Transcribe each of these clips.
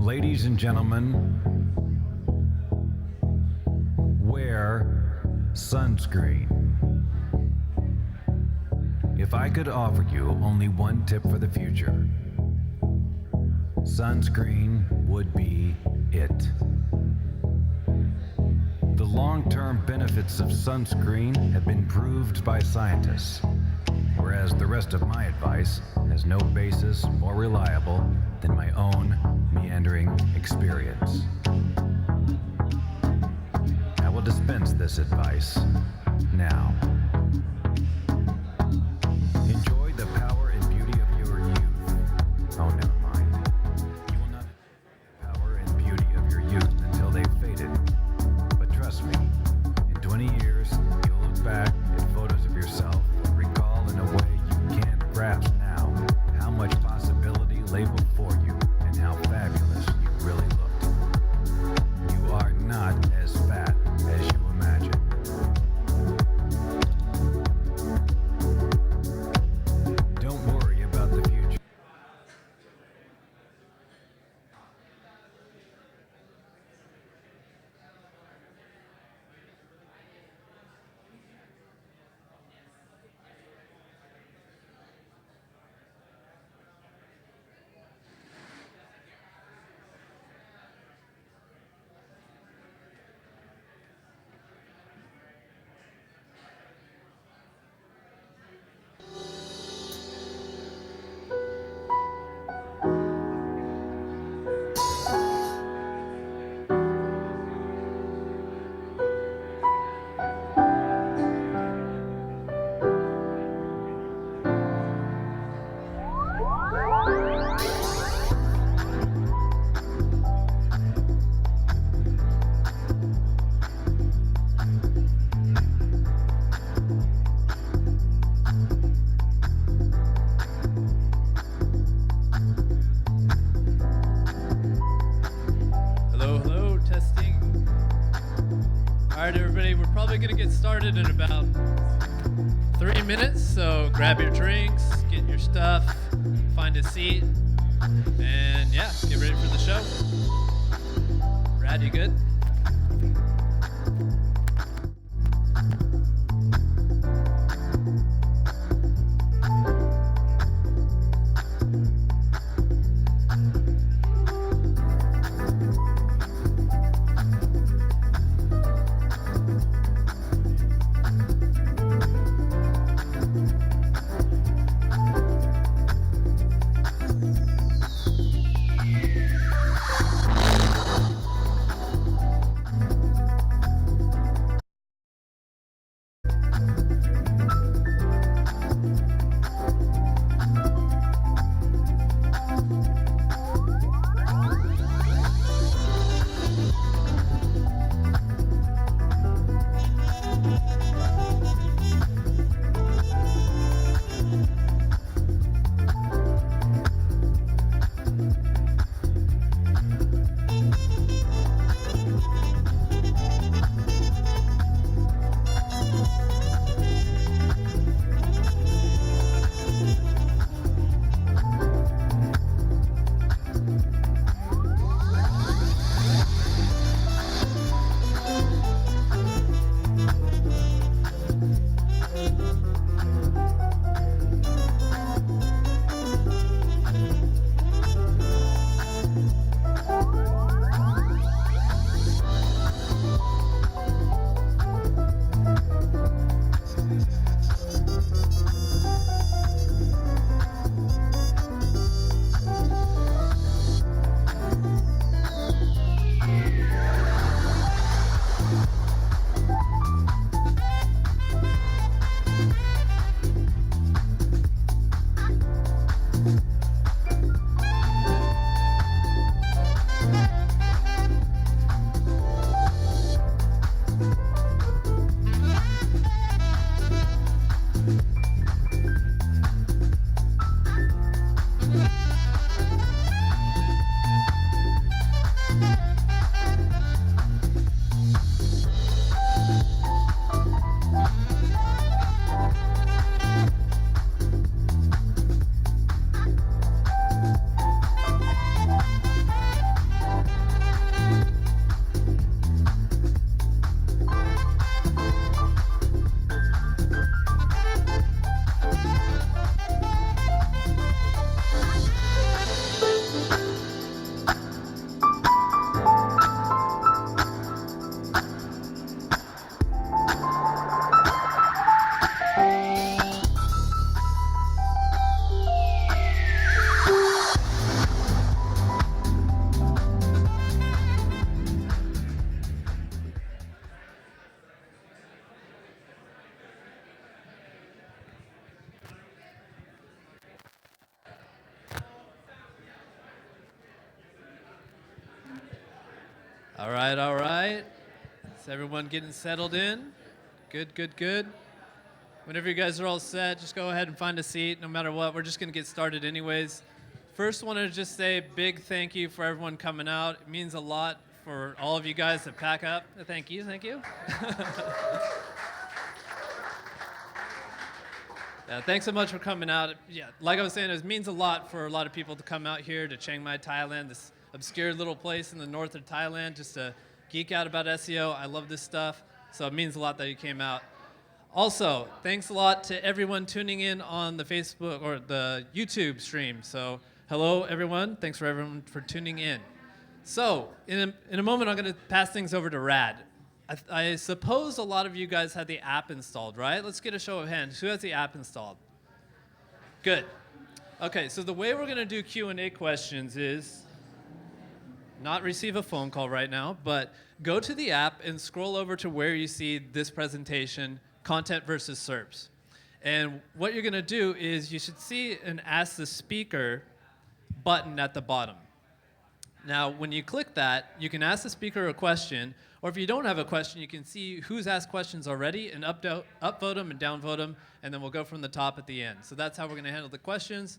Ladies and gentlemen, wear sunscreen. If I could offer you only one tip for the future, sunscreen would be it. The long-term benefits of sunscreen have been proved by scientists, whereas the rest of my advice has no basis more reliable than my own meandering experience. I will dispense this advice now. Enjoy the power and beauty of your youth. Oh, never mind. You will not enjoy the power and beauty of your youth until they've faded. But trust me, in 20 years, you'll look back at photos of yourself and recall in a way you can't grasp now how much possibility lay before you and how fabulous you really looked. You are not as fat as you imagine. Don't worry about the future. Hello, testing. All right, everybody, we're probably going to get started in about 3 minutes, so grab your drinks, get your stuff, find a seat, and yeah, get ready for the show. Brad, you good? All right, all right. Is everyone getting settled in? Good, good, good. Whenever you guys are all set, just go ahead and find a seat. No matter what, we're just going to get started anyways. First, wanted to just say a big thank you for everyone coming out. It means a lot for all of you guys to pack up. Thank you, thank you. Thanks so much for coming out. Yeah, like I was saying, it means a lot for a lot of people to come out here to Chiang Mai, Thailand, this obscure little place in the north of Thailand, just to geek out about SEO. I love this stuff, so it means a lot that you came out. Also, thanks a lot to everyone tuning in on the Facebook or the YouTube stream. So, hello everyone. Thanks for everyone for tuning in. So, in a moment, I'm going to pass things over to Rad. I suppose a lot of you guys had the app installed, right? Let's get a show of hands. Who has the app installed? Good. Okay, so the way we're going to do Q&A questions is not receive a phone call right now, but go to the app and scroll over to where you see this presentation, Content versus SERPs. And what you're going to do is you should see an Ask the Speaker button at the bottom. Now, when you click that, you can ask the speaker a question, or if you don't have a question, you can see who's asked questions already and upvote them and downvote them, and then we'll go from the top at the end. So that's how we're going to handle the questions.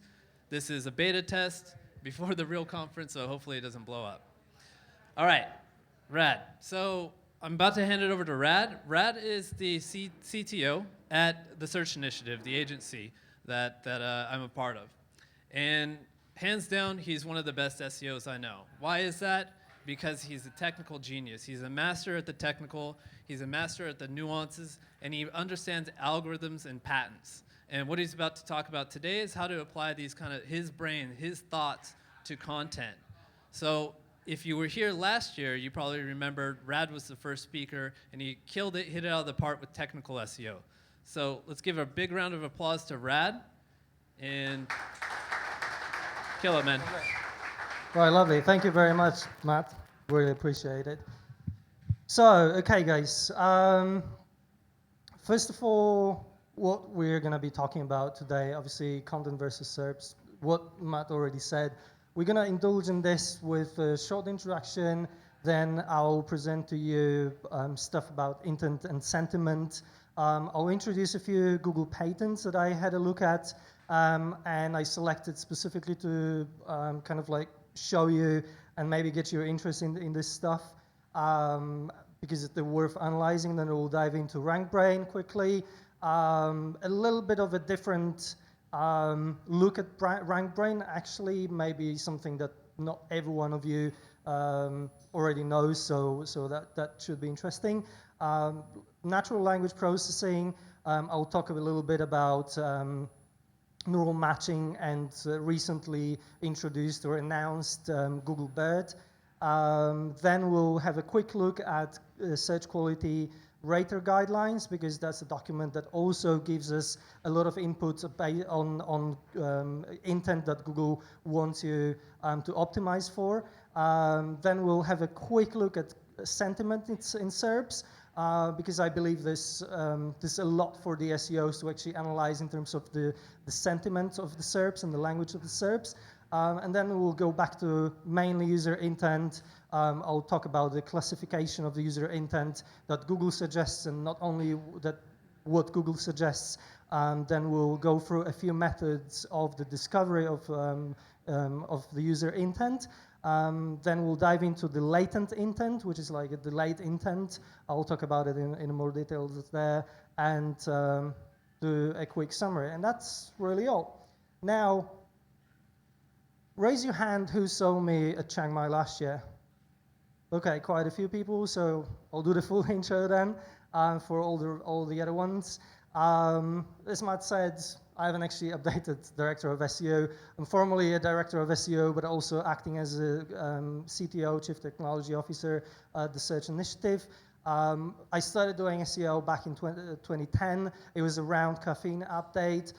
This is a beta test before the real conference, so hopefully it doesn't blow up. All right, Rad. So I'm about to hand it over to Rad. Rad is the CTO at the Search Initiative, the agency that I'm a part of. And hands down, he's one of the best SEOs I know. Why is that? Because he's a technical genius. He's a master at the technical, he's a master at the nuances, and he understands algorithms and patents. And what he's about to talk about today is how to apply these kind of his brain, his thoughts to content. So if you were here last year, you probably remember Rad was the first speaker, and he killed it, hit it out of the park with technical SEO. So let's give a big round of applause to Rad, and kill it, man. Right, lovely. Thank you very much, Matt. Really appreciate it. So, okay, guys. First of all, what we're going to be talking about today, obviously, content versus SERPs. What Matt already said. We're going to indulge in this with a short introduction. Then I'll present to you stuff about intent and sentiment. I'll introduce a few Google patents that I had a look at. And I selected specifically to kind of like show you and maybe get your interest in this stuff because they're worth analyzing. Then we'll dive into RankBrain quickly. A little bit of a different look at RankBrain, actually, maybe something that not every one of you already knows, so that should be interesting. Natural language processing, I'll talk a little bit about neural matching and recently introduced or announced Google BERT. Then we'll have a quick look at search quality rater guidelines, because that's a document that also gives us a lot of input on intent that Google wants you to optimize for. Then we'll have a quick look at sentiment in SERPs. Because I believe there's a lot for the SEOs to actually analyze in terms of the sentiment of the SERPs and the language of the SERPs. And then we'll go back to mainly user intent. I'll talk about the classification of the user intent that Google suggests, and not only that what Google suggests. Then we'll go through a few methods of the discovery of the user intent. Then we'll dive into the latent intent, which is like a delayed intent. I'll talk about it in more details there, and do a quick summary. And that's really all. Now, raise your hand who saw me at Chiang Mai last year. Okay, quite a few people, so I'll do the full intro then for all the other ones. As Matt said, I haven't actually updated Director of SEO. I'm formally a Director of SEO, but also acting as a CTO, Chief Technology Officer at the Search Initiative. I started doing SEO back in 2010. It was around caffeine update.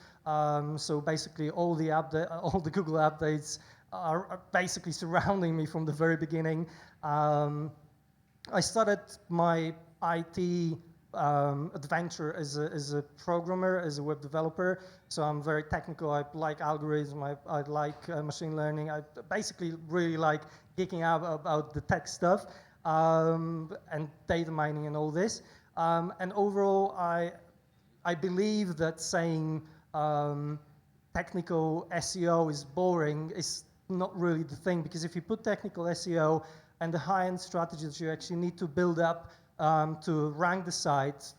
So basically all the Google updates are basically surrounding me from the very beginning. I started my IT adventure as a programmer, as a web developer. So I'm very technical. I like algorithms. I like machine learning. I basically really like geeking out about the tech stuff. and data mining and all this. And overall, I believe that saying technical SEO is boring is not really the thing, because if you put technical SEO and the high-end strategies you actually need to build up to rank the site,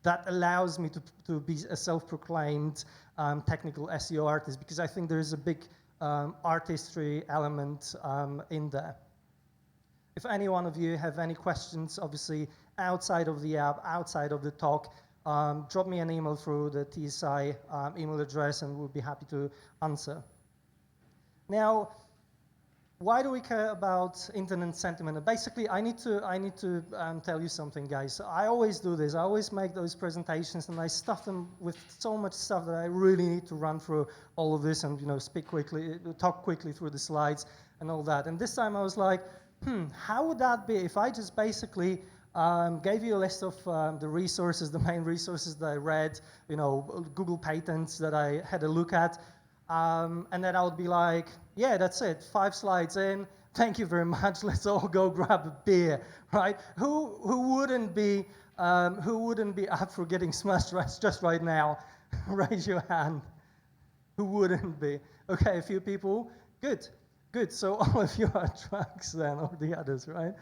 that allows me to be a self-proclaimed technical SEO artist, because I think there is a big artistry element in there. If any one of you have any questions, obviously outside of the app, outside of the talk, drop me an email through the TSI email address and we'll be happy to answer. Now, why do we care about internet sentiment? And basically, I need to tell you something, guys. So I always do this. I always make those presentations, and I stuff them with so much stuff that I really need to run through all of this and speak quickly, talk quickly through the slides and all that. And this time I was like, how would that be if I just basically gave you a list of the resources, the main resources that I read, Google patents that I had a look at. And then I would be like, yeah, that's it. 5 slides in. Thank you very much. Let's all go grab a beer, right? Who wouldn't be up for getting smashed just right now? Raise your hand. Who wouldn't be? Okay, a few people. Good. So all of you are trucks then, or the others, right?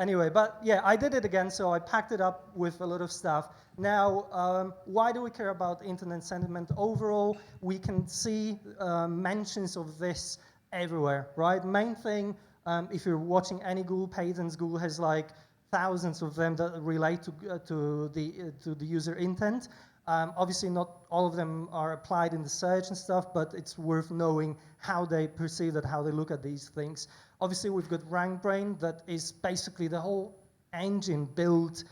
Anyway, but yeah, I did it again. So I packed it up with a lot of stuff. Now, why do we care about internet sentiment? Overall, we can see mentions of this everywhere, right? Main thing, if you're watching any Google patents, Google has like thousands of them that relate to the user intent. Obviously, not all of them are applied in the search and stuff, but it's worth knowing how they perceive that, how they look at these things. Obviously, we've got RankBrain, that is basically the whole engine built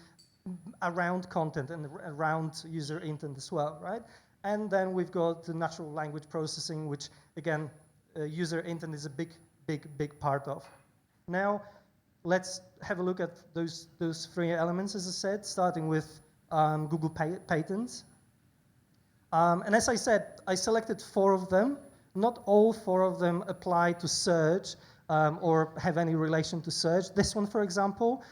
around content and around user intent as well, right? And then we've got the natural language processing, which, again, user intent is a big part of. Now, let's have a look at those 3 elements, as I said, starting with Google patents. And as I said, I selected 4 of them. Not all 4 of them apply to search or have any relation to search. This one, for example,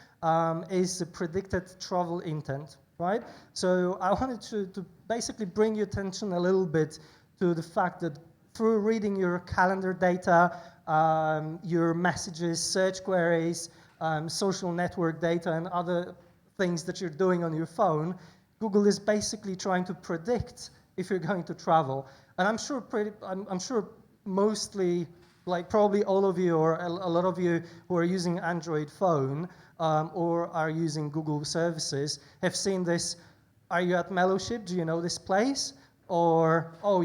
is the predicted travel intent, right? So I wanted to basically bring your attention a little bit to the fact that through reading your calendar data, your messages, search queries, social network data, and other things that you're doing on your phone, Google is basically trying to predict if you're going to travel. And I'm sure mostly, like probably all of you or a lot of you who are using Android phone or are using Google services have seen this. Are you at Fellowship? Do you know this place? Or, oh,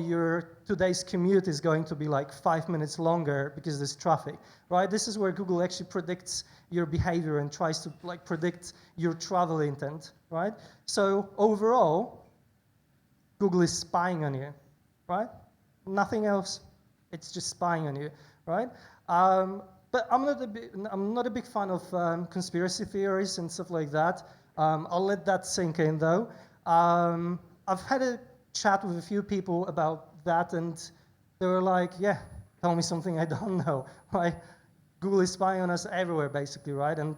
today's commute is going to be like 5 minutes longer because there's traffic, right? This is where Google actually predicts your behavior and tries to like predict your travel intent, right? So overall, Google is spying on you, right? Nothing else. It's just spying on you, right? But I'm not a big fan of conspiracy theories and stuff like that. I'll let that sink in, though. I've had a chat with a few people about that, and they were like, yeah, tell me something I don't know, right? Google is spying on us everywhere, basically, right? And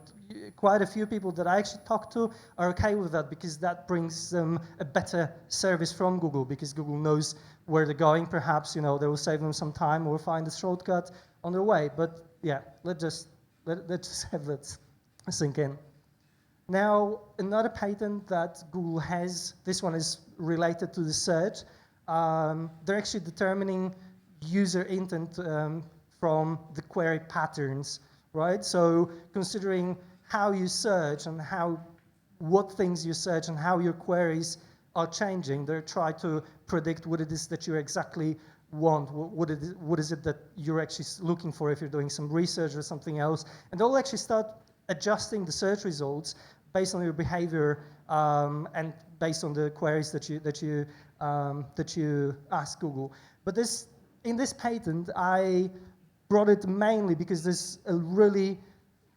quite a few people that I actually talked to are okay with that, because that brings them a better service from Google, because Google knows where they're going. Perhaps, they will save them some time or find a shortcut on their way. But yeah, let's just have that sink in. Now, another patent that Google has, this one is related to the search. They're actually determining user intent from the query patterns, right? So considering how you search and what things you search and how your queries are changing, they're trying to predict what it is that you exactly want, what is it that you're actually looking for if you're doing some research or something else. And they'll actually start adjusting the search results based on your behavior and based on the queries that you ask Google. But in this patent, I brought it mainly because there's a really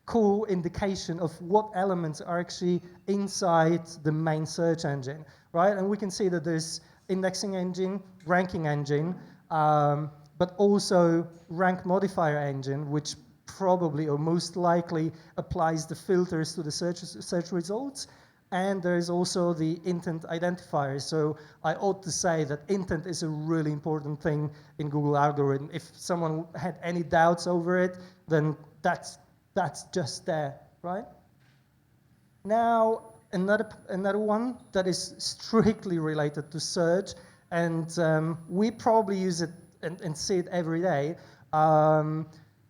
cool indication of what elements are actually inside the main search engine, right? And we can see that there's indexing engine, ranking engine, but also rank modifier engine, which probably or most likely applies the filters to the search results. And there is also the intent identifier. So I ought to say that intent is a really important thing in Google algorithm. If someone had any doubts over it, then that's just there, right? Now, another one that is strictly related to search, and we probably use it and see it every day.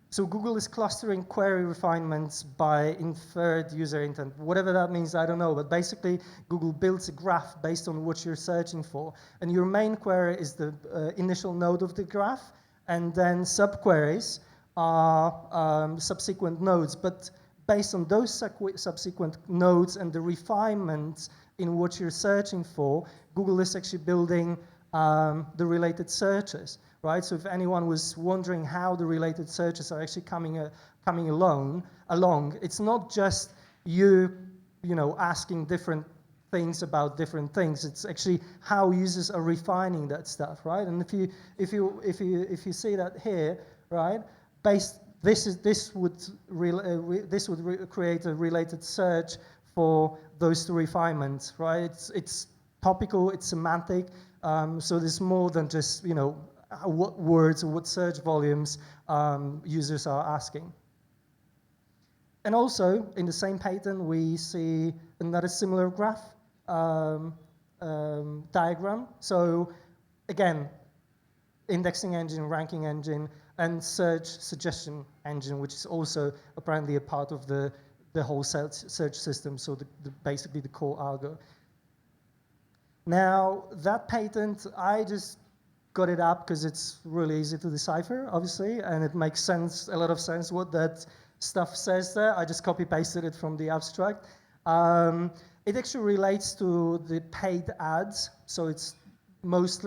So Google is clustering query refinements by inferred user intent. Whatever that means, I don't know. But basically, Google builds a graph based on what you're searching for. And your main query is the initial node of the graph. And then subqueries are subsequent nodes. But based on those subsequent nodes and the refinements in what you're searching for, Google is actually building the related searches. Right? So if anyone was wondering how the related searches are actually coming along, it's not just you asking different things about different things. It's actually how users are refining that stuff, right? And if you see that here, right? This would create a related search for those two refinements, right? It's topical, it's semantic, so there's more than just what words or what search volumes users are asking. And also, in the same patent, we see another similar graph diagram. So again, indexing engine, ranking engine, and search suggestion engine, which is also apparently a part of the whole search system, so basically the core algo. Now, that patent, I just got it up because it's really easy to decipher, obviously, and it makes sense, a lot of sense what that stuff says there. I just copy-pasted it from the abstract. It actually relates to the paid ads, so it's most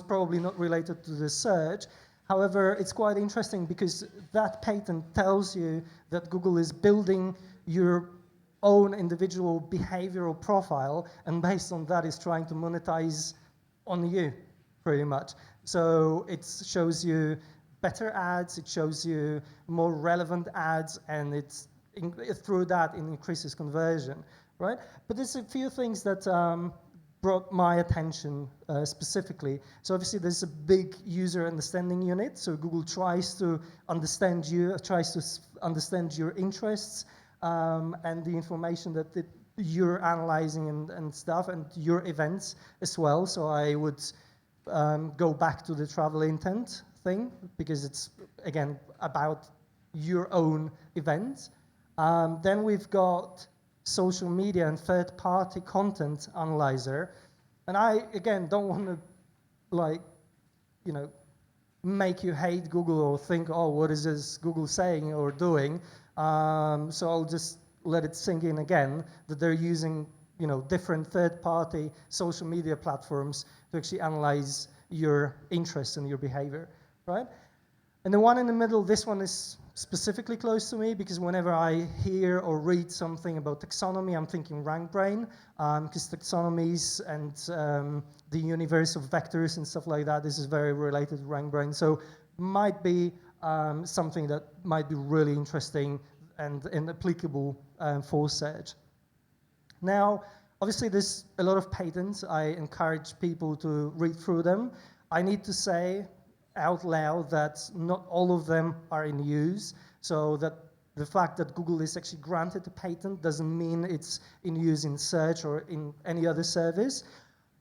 probably not related to the search. However, it's quite interesting because that patent tells you that Google is building your own individual behavioral profile, and based on that is trying to monetize on you, pretty much. So it shows you better ads, it shows you more relevant ads, and through that it increases conversion, right? But there's a few things that brought my attention specifically. So obviously there's a big user understanding unit. So Google tries to understand you, tries to understand your interests and the information that you're analyzing and stuff, and your events as well. So I would go back to the travel intent thing because it's, again, about your own events. Then we've got social media and third-party content analyzer. And I, again, don't want to, make you hate Google or think, oh, what is this Google saying or doing? So I'll just let it sink in again that they're using, different third-party social media platforms to actually analyze your interests and your behavior, right? And the one in the middle, this one is specifically close to me because whenever I hear or read something about taxonomy, I'm thinking RankBrain, because taxonomies and the universe of vectors and stuff like that, this is very related to RankBrain. So might be something that might be really interesting and applicable for search. Now, obviously there's a lot of patents. I encourage people to read through them. I need to say out loud that not all of them are in use, so that the fact that Google is actually granted a patent doesn't mean it's in use in search or in any other service.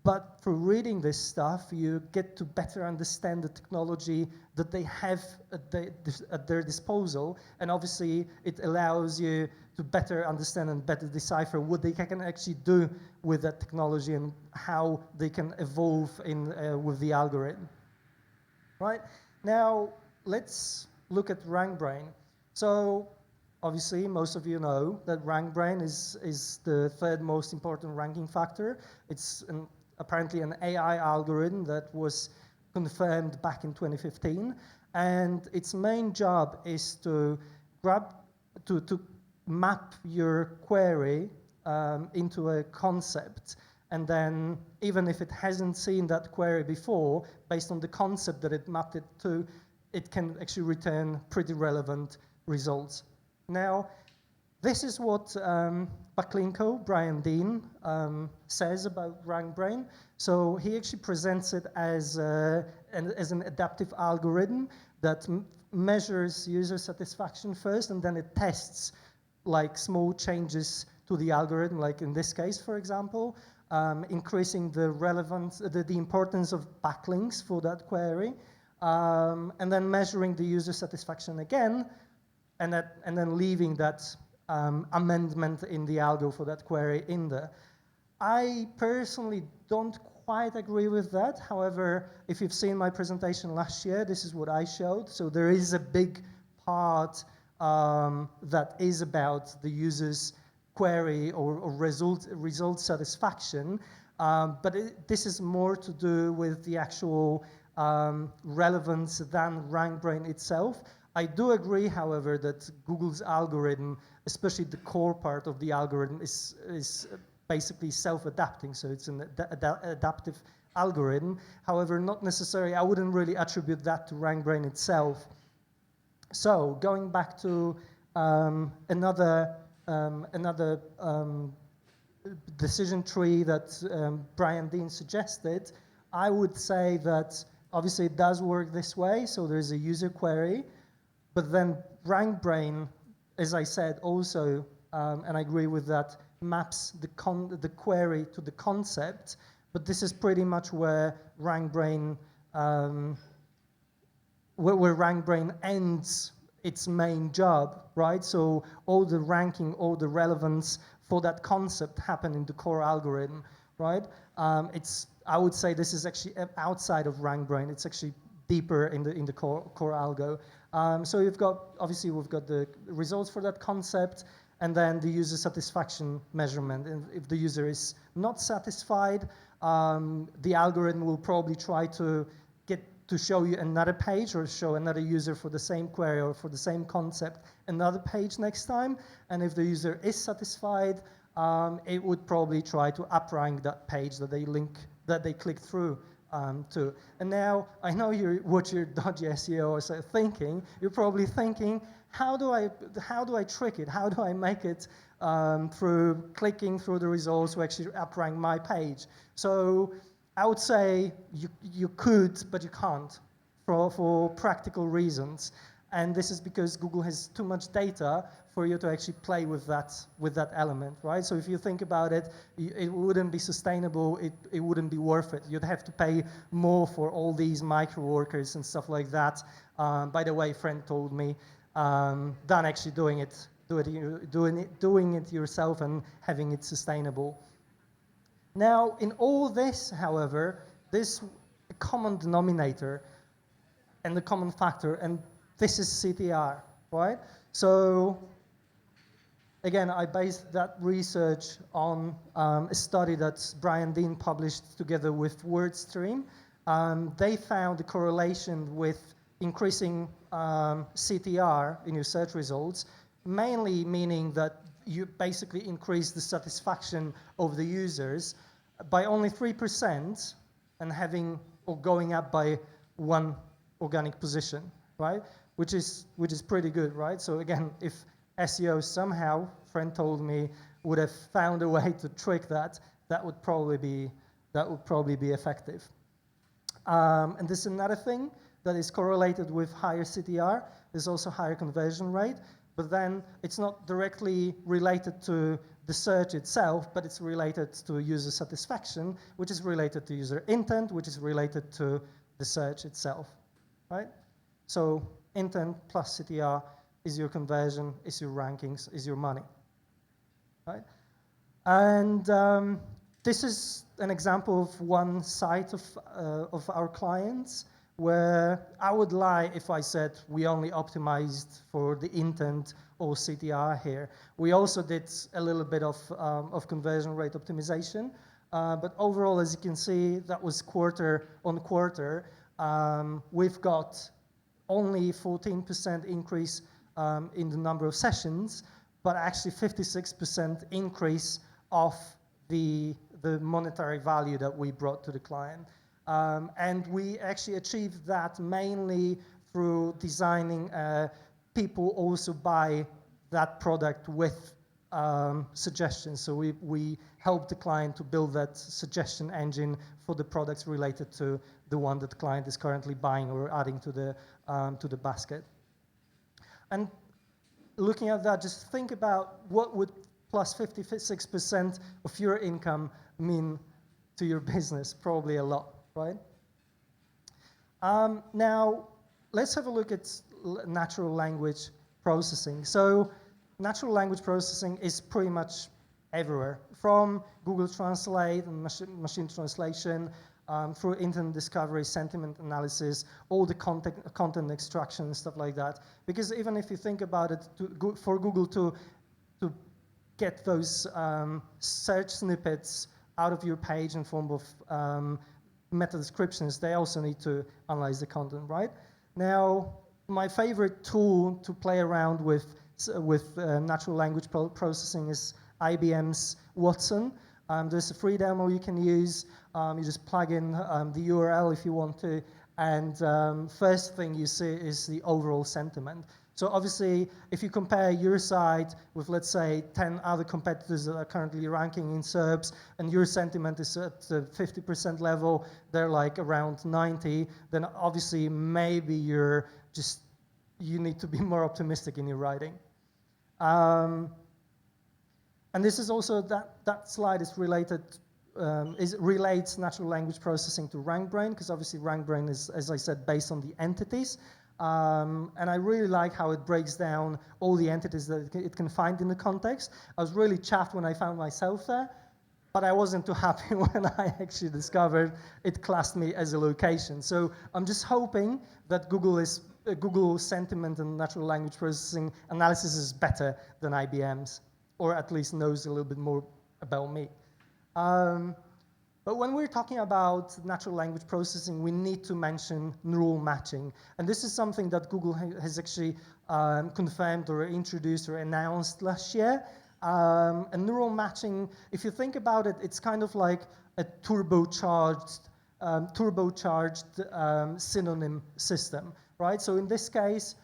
But through reading this stuff, you get to better understand the technology that they have at their disposal, and obviously it allows you to better understand and better decipher what they can actually do with that technology and how they can evolve with the algorithm. Right? Now, let's look at RankBrain. So, obviously, most of you know that RankBrain is the third most important ranking factor. It's apparently an AI algorithm that was confirmed back in 2015. And its main job is to map your query into a concept. And then, even if it hasn't seen that query before, based on the concept that it mapped it to, it can actually return pretty relevant results. Now, this is what Baklinko, Brian Dean, says about RankBrain. So he actually presents it as an adaptive algorithm that measures user satisfaction first, and then it tests like small changes to the algorithm, like in this case, for example, increasing the relevance, the importance of backlinks for that query, and then measuring the user satisfaction again, and then leaving that amendment in the algo for that query in there. I personally don't quite agree with that. However, if you've seen my presentation last year, this is what I showed. So there is a big part that is about the user's query or result satisfaction, but this is more to do with the actual relevance than RankBrain itself. I do agree, however, that Google's algorithm, especially the core part of the algorithm, is basically self-adapting, so it's an adaptive algorithm. However, not necessarily, I wouldn't really attribute that to RankBrain itself. So going back to another decision tree that Brian Dean suggested, I would say that obviously it does work this way, so there's a user query, but then RankBrain, as I said, also, and I agree with that, maps the query to the concept, but this is pretty much where RankBrain ends its main job, right? So all the ranking, all the relevance for that concept happen in the core algorithm, right? I would say this is actually outside of RankBrain. It's actually deeper in the core algo. So we've got the results for that concept, and then the user satisfaction measurement. And if the user is not satisfied, the algorithm will probably try to show you another page or show another user for the same query or for the same concept another page next time. And if the user is satisfied, it would probably try to uprank that page that they click through to. And now I know what your dodgy SEO are thinking. You're probably thinking, how do I trick it? How do I make it through clicking through the results to actually uprank my page? So I would say you could, but you can't for practical reasons. And this is because Google has too much data for you to actually play with that element, right? So if you think about it, it wouldn't be sustainable, it wouldn't be worth it. You'd have to pay more for all these micro workers and stuff like that. By the way, a friend told me, than actually doing it yourself and having it sustainable. Now, in all this, however, there's a common denominator and the common factor, and this is CTR, right? So, again, I based that research on a study that Brian Dean published together with LIVEstream. They found a correlation with increasing CTR in your search results, mainly meaning that you basically increase the satisfaction of the users by only 3% and going up by 1 organic position, right? Which is pretty good, right? So again, if SEO somehow, friend told me, would have found a way to trick that, that would probably be effective. And this is another thing that is correlated with higher CTR. There's also higher conversion rate, but then it's not directly related to the search itself, but it's related to user satisfaction, which is related to user intent, which is related to the search itself, right? So intent plus CTR is your conversion, is your rankings, is your money, right? And this is an example of one site of our clients where I would lie if I said we only optimized for the intent or CTR here. We also did a little bit of conversion rate optimization, but overall, as you can see, that was quarter on quarter. We've got only 14% increase in the number of sessions, but actually 56% increase of the monetary value that we brought to the client. And we actually achieved that mainly through designing a people also buy that product with suggestions. So we help the client to build that suggestion engine for the products related to the one that the client is currently buying or adding to the basket. And looking at that, just think about what would plus 56% of your income mean to your business. Probably a lot, right? Now, let's have a look at natural language processing. So natural language processing is pretty much everywhere, from Google Translate and machine translation, through internet discovery, sentiment analysis, all the content extraction and stuff like that. Because even if you think about it, for Google to get those search snippets out of your page in form of meta descriptions, they also need to analyze the content, right? Now, my favorite tool to play around with natural language processing is IBM's Watson. There's a free demo you can use. You just plug in the URL if you want to, and first thing you see is the overall sentiment. So obviously, if you compare your site with, let's say, 10 other competitors that are currently ranking in SERPs, and your sentiment is at the 50% level, they're like around 90, then obviously maybe you need to be more optimistic in your writing. And this is also, that slide is relates natural language processing to RankBrain, because obviously RankBrain is, as I said, based on the entities. And I really like how it breaks down all the entities that it can find in the context. I was really chuffed when I found myself there, but I wasn't too happy when I actually discovered it classed me as a location. So I'm just hoping that Google sentiment and natural language processing analysis is better than IBM's, or at least knows a little bit more about me. But when we're talking about natural language processing, we need to mention neural matching. And this is something that Google has actually confirmed or introduced or announced last year. And neural matching, if you think about it, it's kind of like a turbocharged synonym system, right? So in this case,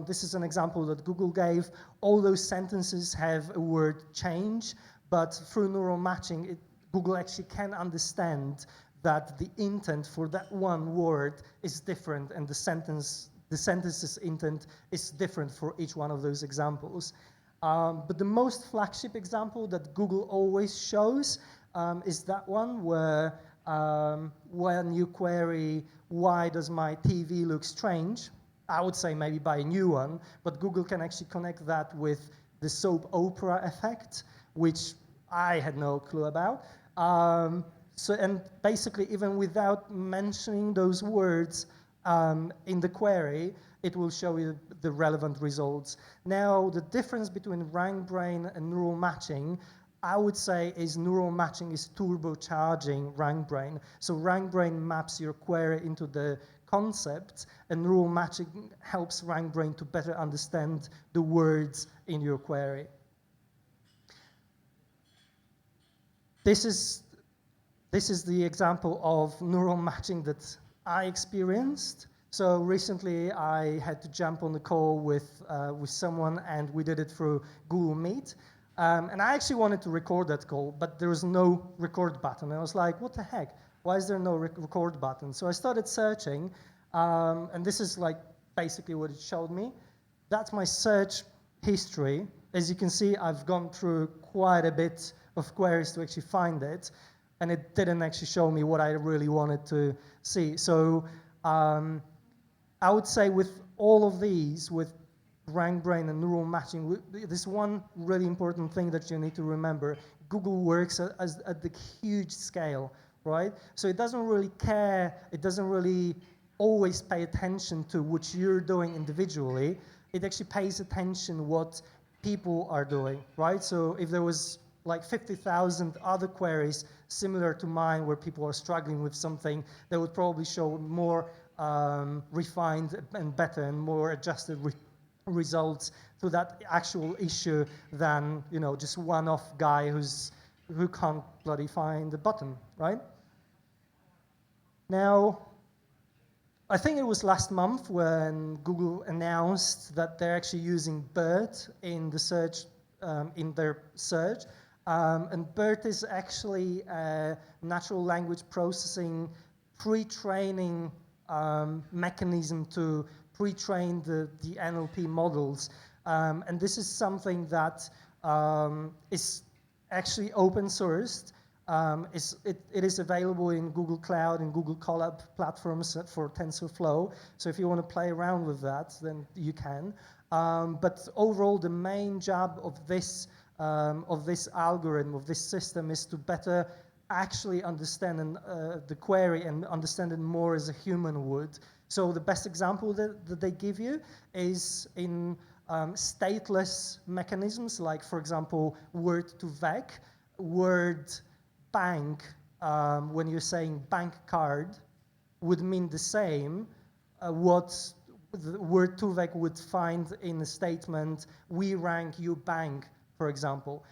this is an example that Google gave. All those sentences have a word change, but through neural matching, Google actually can understand that the intent for that one word is different, and the sentence's intent is different for each one of those examples. But the most flagship example that Google always shows is that one where when you query, why does my TV look strange? I would say maybe buy a new one, but Google can actually connect that with the soap opera effect, which I had no clue about. And basically, even without mentioning those words in the query, it will show you the relevant results. Now, the difference between RankBrain and neural matching, I would say, is neural matching is turbocharging RankBrain. So RankBrain maps your query into the concept, and neural matching helps RankBrain to better understand the words in your query. This is the example of neural matching that I experienced. So recently I had to jump on the call with someone, and we did it through Google Meet. And I actually wanted to record that call, but there was no record button. I was like, what the heck? Why is there no record button? So I started searching, and this is like basically what it showed me. That's my search history. As you can see, I've gone through quite a bit of queries to actually find it, and it didn't actually show me what I really wanted to see. So I would say with all of these, with RankBrain and neural matching, there's one really important thing that you need to remember. Google works at the huge scale, right? So it doesn't really care, it doesn't really always pay attention to what you're doing individually. It actually pays attention what people are doing, right? So if there was like 50,000 other queries similar to mine where people are struggling with something, they would probably show more refined and better and more adjusted results to that actual issue than, you know, just one-off guy who can't bloody find the button, right? Now, I think it was last month when Google announced that they're actually using BERT in the search, in their search. And BERT is actually a natural language processing pre-training mechanism to pre-train the NLP models. And this is something that is actually open sourced. It is available in Google Cloud and Google Colab platforms for TensorFlow. So if you want to play around with that, then you can. But overall, the main job of this algorithm, of this system, is to better actually understand the query and understand it more as a human would. So the best example that they give you is in stateless mechanisms, like, for example, word2vec, word bank, when you're saying bank card, would mean the same what the word2vec would find in a statement, we rank you bank, for example.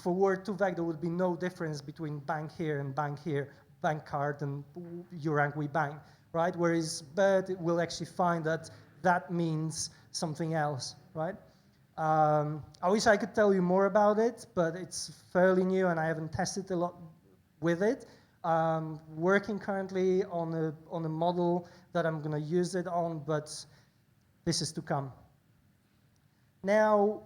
For word2vec, there would be no difference between bank here and bank here, bank card and you rank we bank, right? Whereas BERT will actually find that that means something else, right? I wish I could tell you more about it, but it's fairly new and I haven't tested a lot with it. Working currently on a model that I'm going to use it on, but this is to come. Now,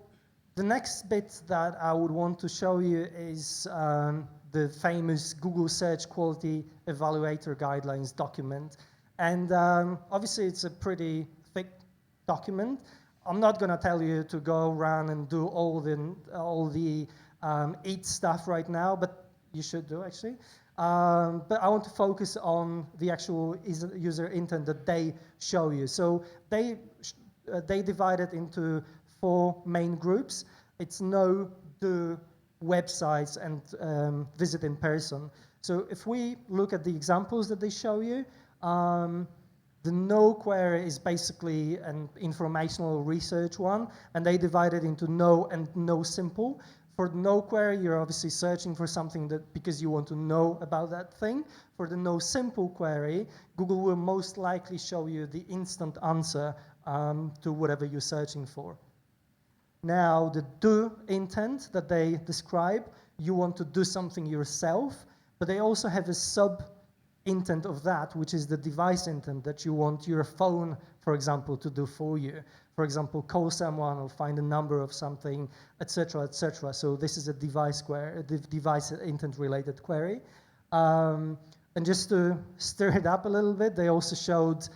the next bit that I would want to show you is the famous Google Search Quality Evaluator Guidelines document. And obviously, it's a pretty thick document. I'm not going to tell you to go around and do all the EAT stuff right now, but you should do, actually. But I want to focus on the actual user intent that they show you. So they divide it into 4 main groups. It's know, do, websites, and visit in person. So if we look at the examples that they show you, the no query is basically an informational research one, and they divide it into no and no simple. For the no query, you're obviously searching for something that because you want to know about that thing. For the no simple query, Google will most likely show you the instant answer to whatever you're searching for. Now, the do intent that they describe, you want to do something yourself, but they also have a sub intent of that, which is the device intent that you want your phone, for example, to do for you. For example, call someone or find a number of something, etc., etc. So this is a device query, device intent related query. And just to stir it up a little bit, they also showed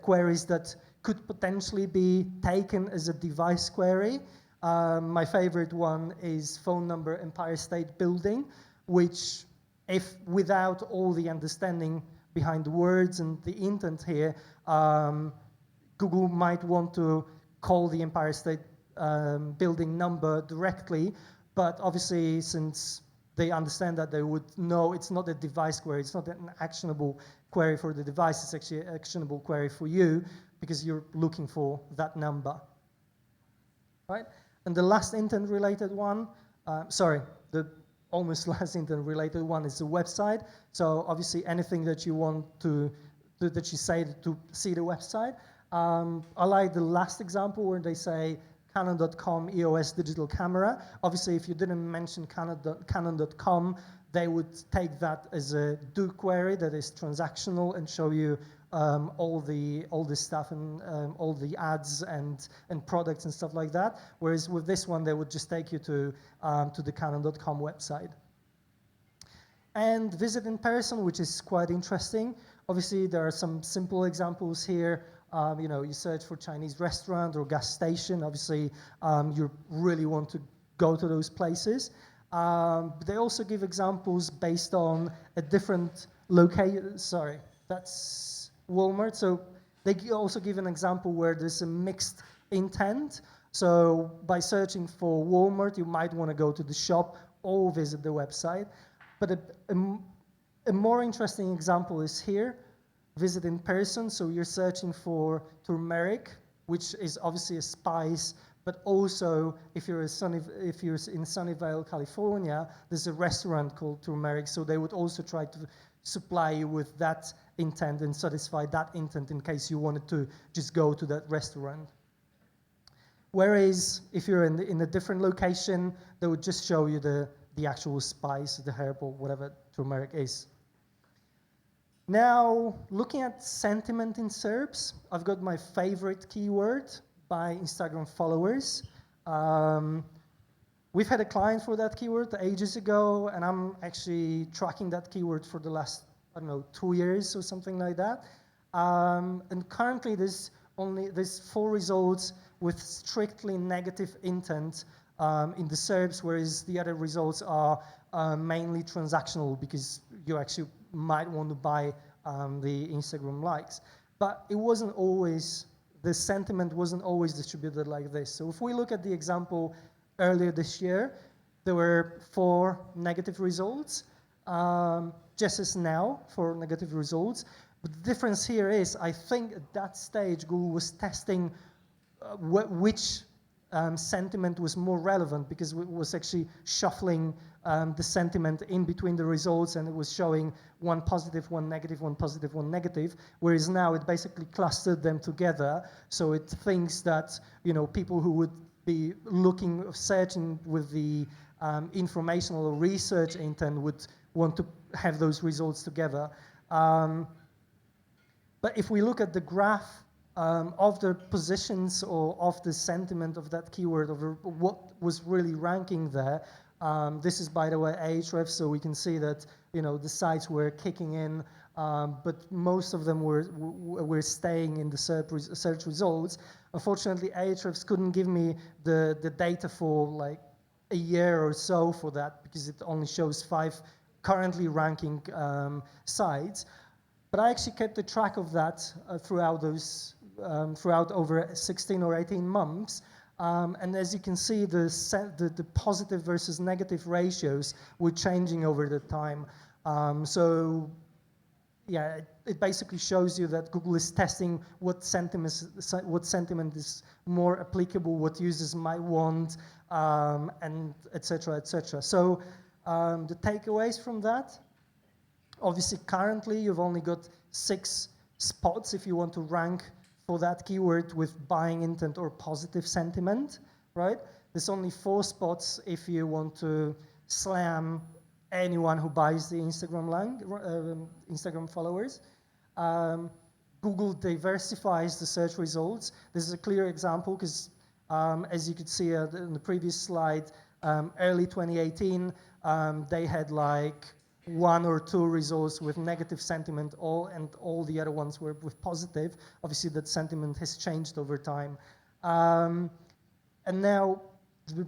queries that could potentially be taken as a device query. My favorite one is phone number Empire State Building, which, if without all the understanding behind the words and the intent here, Google might want to call the Empire State Building number directly, but obviously since they understand that, they would know it's not a device query, it's not an actionable query for the device, it's actually an actionable query for you because you're looking for that number, right? And the last intent related one, the almost last intent related one is the website. So obviously anything that you want that you say to see the website. I like the last example where they say Canon.com EOS digital camera. Obviously, if you didn't mention Canon.com, they would take that as a do query that is transactional and show you all the stuff and all the ads and products and stuff like that. Whereas with this one, they would just take you to the Canon.com website. And visit in person, which is quite interesting. Obviously, there are some simple examples here. You search for Chinese restaurant or gas station. Obviously, you really want to go to those places. But they also give examples based on a different location. Sorry, that's Walmart. So they also give an example where there's a mixed intent. So by searching for Walmart, you might want to go to the shop or visit the website. But a more interesting example is here. Visit in person, so you're searching for turmeric, which is obviously a spice, but also if you're in Sunnyvale, California, there's a restaurant called Turmeric, so they would also try to supply you with that intent and satisfy that intent in case you wanted to just go to that restaurant. Whereas if you're in a different location, they would just show you the actual spice, the herb or whatever turmeric is. Now, looking at sentiment in SERPs, I've got my favorite keyword by Instagram followers. We've had a client for that keyword ages ago, and I'm actually tracking that keyword for the last, I don't know, 2 years or something like that. And currently there's 4 results with strictly negative intent in the SERPs, whereas the other results are mainly transactional because you actually might want to buy the Instagram likes. But it wasn't always, the sentiment wasn't always distributed like this. So if we look at the example earlier this year, there were 4 negative results, just as now, 4 negative results. But the difference here is, I think at that stage, Google was testing which sentiment was more relevant, because it was actually shuffling the sentiment in between the results, and it was showing one positive, one negative, one positive, one negative, whereas now it basically clustered them together, so it thinks that, you know, people who would be looking, searching with the informational or research intent would want to have those results together. But if we look at the graph of the positions or of the sentiment of that keyword, of what was really ranking there, this is, by the way, Ahrefs, so we can see that, you know, the sites were kicking in, but most of them were staying in the search results. Unfortunately, Ahrefs couldn't give me the data for like a year or so for that, because it only shows 5 currently ranking sites. But I actually kept a track of that throughout over 16 or 18 months. And as you can see, the positive versus negative ratios were changing over the time. So yeah, it basically shows you that Google is testing what sentiment is more applicable, what users might want, and et cetera, et cetera. So the takeaways from that, obviously currently you've only got 6 spots if you want to rank for that keyword with buying intent or positive sentiment, right? There's only 4 spots if you want to slam anyone who buys the Instagram followers. Google diversifies the search results. This is a clear example because, as you could see in the previous slide, early 2018, they had like 1 or 2 results with negative sentiment, and all the other ones were with positive. Obviously, that sentiment has changed over time. And now,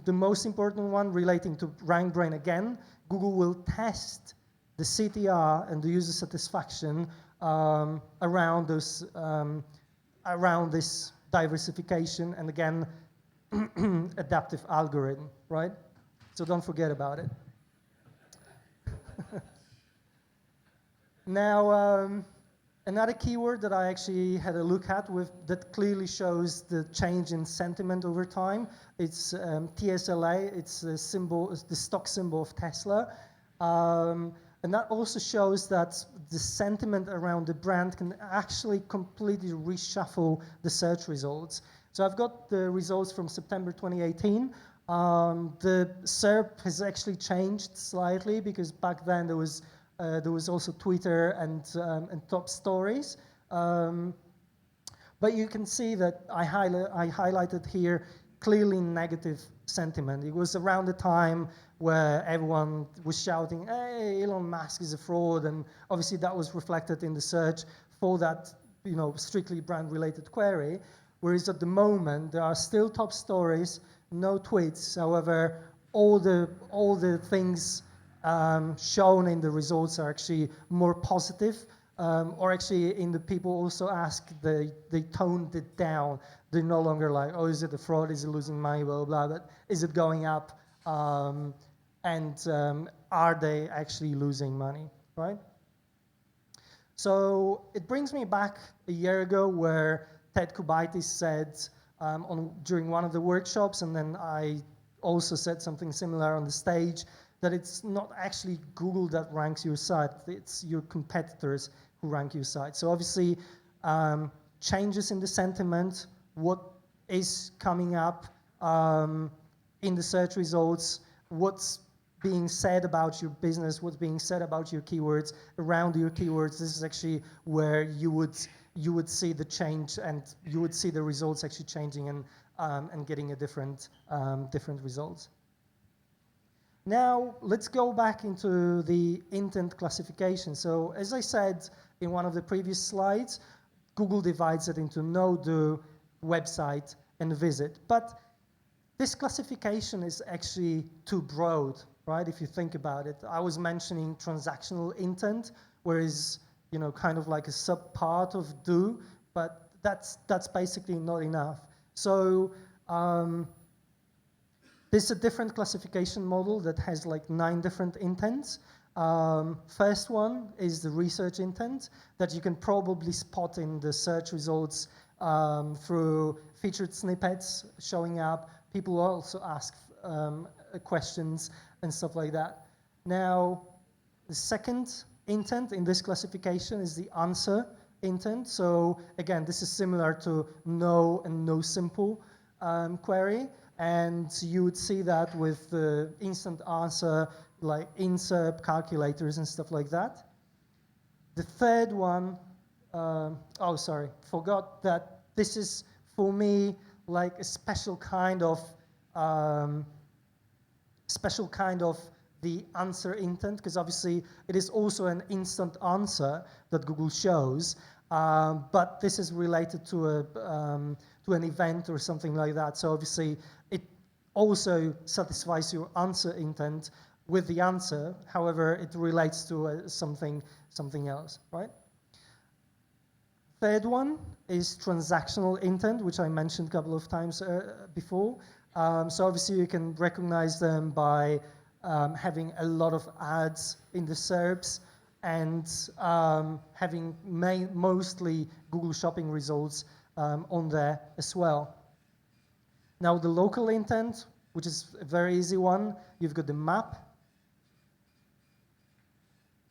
the most important one relating to RankBrain again, Google will test the CTR and the user satisfaction around this diversification, and again, adaptive algorithm, right? So don't forget about it. Now, another keyword that I actually had a look at that clearly shows the change in sentiment over time. It's TSLA. It's the symbol, the stock symbol of Tesla, and that also shows that the sentiment around the brand can actually completely reshuffle the search results. So I've got the results from September 2018. The SERP has actually changed slightly because back then there was also Twitter and top stories. But you can see that I highlighted here clearly negative sentiment. It was around the time where everyone was shouting, "Hey, Elon Musk is a fraud," and obviously that was reflected in the search for that, you know, strictly brand-related query. Whereas at the moment there are still top stories, no tweets. However, all the things shown in the results are actually more positive, or actually in the people also ask, they toned it down. They're no longer like, oh, is it a fraud? Is it losing money? Blah, blah, blah. But is it going up? And are they actually losing money, right? So it brings me back a year ago where Ted Kubaitis said during one of the workshops, and then I also said something similar on the stage, that it's not actually Google that ranks your site, it's your competitors rank your site. So obviously, changes in the sentiment, what is coming up in the search results, what's being said about your business, what's being said about your keywords, around your keywords. This is actually where you would see the change, and you would see the results actually changing and getting a different results. Now let's go back into the intent classification. So as I said in one of the previous slides, Google divides it into no, do, website, and visit. But this classification is actually too broad, right? If you think about it, I was mentioning transactional intent, whereas kind of like a sub-part of do, but that's basically not enough. So there's a different classification model that has like 9 different intents. First one is the research intent that you can probably spot in the search results through featured snippets showing up. People also ask questions and stuff like that. Now, the second intent in this classification is the answer intent. So again, this is similar to no and no simple query. And you would see that with the instant answer, like SERP calculators and stuff like that. The third one, forgot that this is, for me, like a special kind of the answer intent, because obviously it is also an instant answer that Google shows, but this is related to an event or something like that. So obviously it also satisfies your answer intent with the answer. However, it relates to something else, right? Third one is transactional intent, which I mentioned a couple of times before. So obviously you can recognize them by having a lot of ads in the SERPs and having mostly Google Shopping results on there as well. Now the local intent, which is a very easy one, you've got the map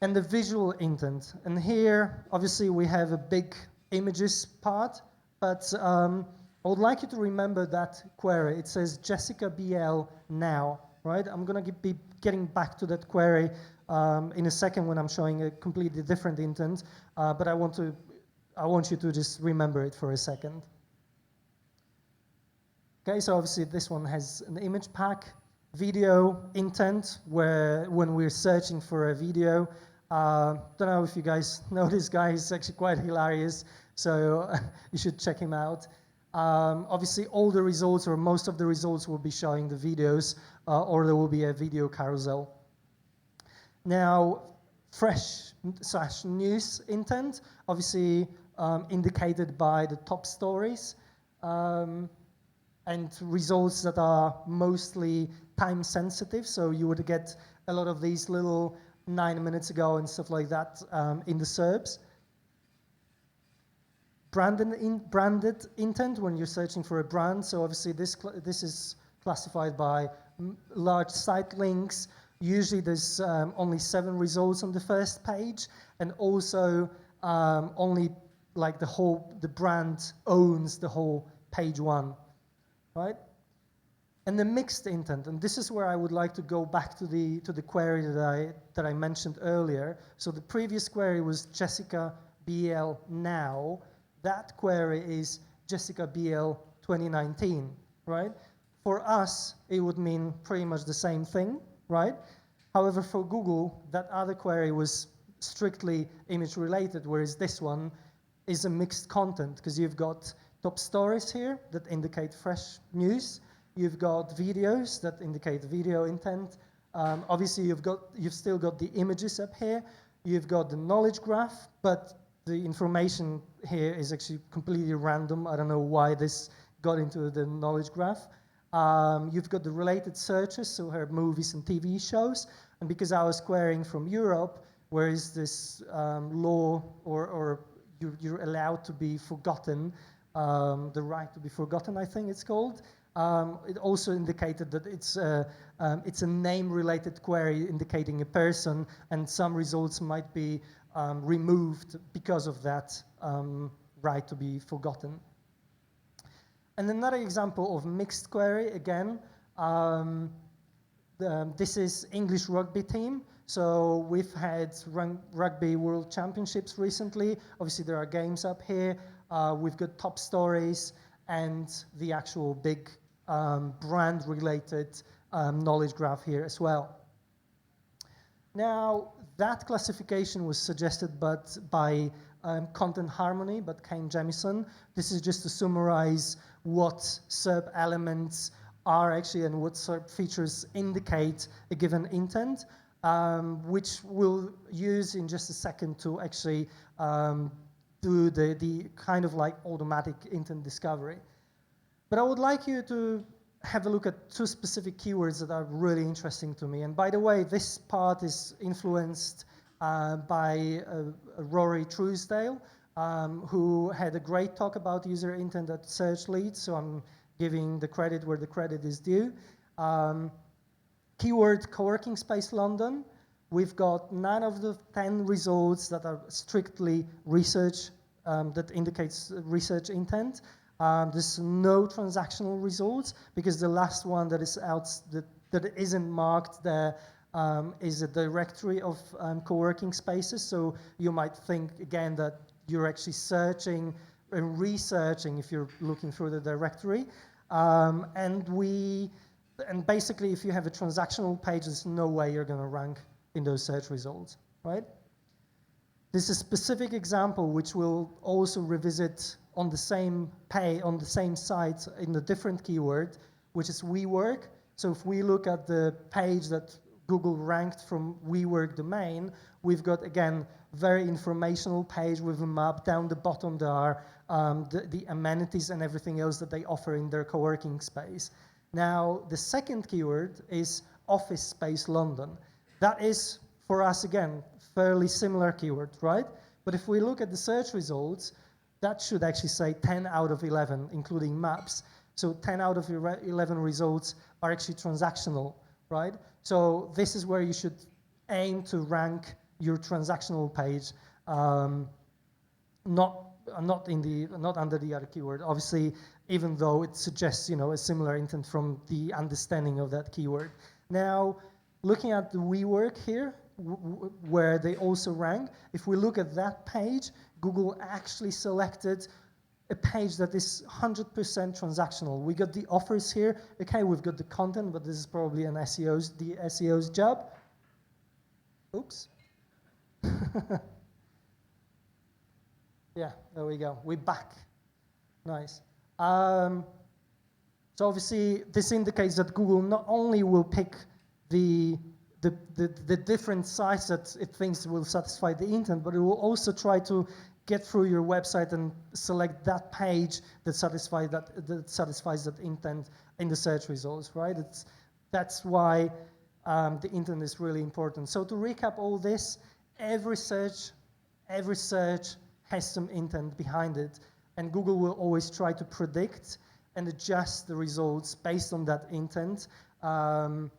and the visual intent. And here, obviously, we have a big images part, but I would like you to remember that query. It says Jessica BL now, right? I'm going to be getting back to that query in a second when I'm showing a completely different intent, but I want you to just remember it for a second. Okay, so obviously this one has an image pack, video intent, where when we're searching for a video, don't know if you guys know this guy, he's actually quite hilarious, so you should check him out. Obviously all the results or most of the results will be showing the videos, or there will be a video carousel. Now, fresh/news intent, obviously indicated by the top stories, and results that are mostly time sensitive, so you would get a lot of these little 9 minutes ago and stuff like that in the SERPs. Branded intent, when you're searching for a brand, so obviously this is classified by large site links. Usually there's only 7 results on the first page, and also only like the brand owns the whole page 1. Right? And the mixed intent, and this is where I would like to go back to the query that I mentioned earlier. So the previous query was Jessica BL now. That query is Jessica BL 2019, right? For us, it would mean pretty much the same thing, right? However, for Google, that other query was strictly image related, whereas this one is a mixed content, because you've got top stories here that indicate fresh news. You've got videos that indicate video intent. Obviously, you've still got the images up here. You've got the knowledge graph, but the information here is actually completely random. I don't know why this got into the knowledge graph. You've got the related searches, so her movies and TV shows. And because I was querying from Europe, where is this law or you're allowed to be forgotten, the right to be forgotten, I think it's called. It also indicated that it's a name-related query indicating a person, and some results might be removed because of that right to be forgotten. And another example of mixed query, again, this is English rugby team. So we've had rugby world championships recently. Obviously there are games up here. We've got top stories and the actual big brand related knowledge graph here as well. Now that classification was suggested by Content Harmony, but Kane Jemison. This is just to summarize what SERP elements are actually and what SERP features indicate a given intent, which we'll use in just a second to actually do the kind of like automatic intent discovery. But I would like you to have a look at two specific keywords that are really interesting to me. And by the way, this part is influenced by Rory Truesdale, who had a great talk about user intent at Search Lead, so I'm giving the credit where the credit is due. Keyword co-working space London. We've got 9 of the 10 results that are strictly research, that indicates research intent. There's no transactional results because the last one that is out that isn't marked there is a directory of co-working spaces. So you might think again that you're actually searching and researching if you're looking through the directory. And basically, if you have a transactional page, there's no way you're going to rank in those search results, right? This is a specific example which we'll also revisit on the same page, on the same site in a different keyword, which is WeWork. So if we look at the page that Google ranked from WeWork domain, we've got, again, very informational page with a map. Down the bottom there are the amenities and everything else that they offer in their co-working space. Now, the second keyword is office space London. That is, for us, again, fairly similar keyword, right? But if we look at the search results, that should actually say 10 out of 11, including maps. So 10 out of 11 results are actually transactional, right? So this is where you should aim to rank your transactional page, not under the other keyword. Obviously, even though it suggests a similar intent from the understanding of that keyword. Now, looking at the WeWork here, where they also rank, if we look at that page, Google actually selected a page that is 100% transactional. We got the offers here. Okay, we've got the content, but this is probably the SEO's job. Oops. Yeah, there we go. We're back. Nice. So obviously, this indicates that Google not only will pick the different sites that it thinks will satisfy the intent, but it will also try to get through your website and select that page that satisfies that intent in the search results, right? That's why the intent is really important. So to recap all this, every search has some intent behind it, and Google will always try to predict and adjust the results based on that intent. And